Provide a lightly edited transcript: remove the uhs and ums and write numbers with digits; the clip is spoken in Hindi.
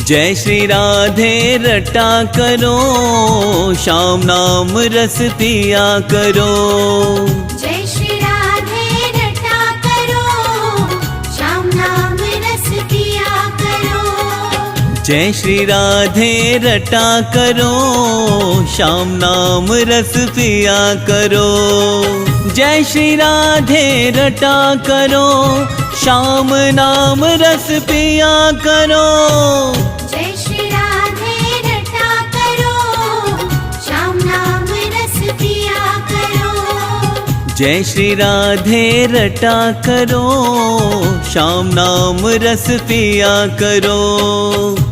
जय श्री राधे रटा करो, श्याम नाम रस पिया करो। जय श्री राधे रटा करो, श्याम नाम रस पिया करो। जय श्री राधे रटा करो, श्याम नाम रस पिया करो। जय श्री राधे रटा करो, श्याम नाम रस पिया करो। जय श्री राधे रटा करो, श्याम नाम रस पिया करो। जय श्री राधे रटा करो, श्याम नाम रस पिया करो।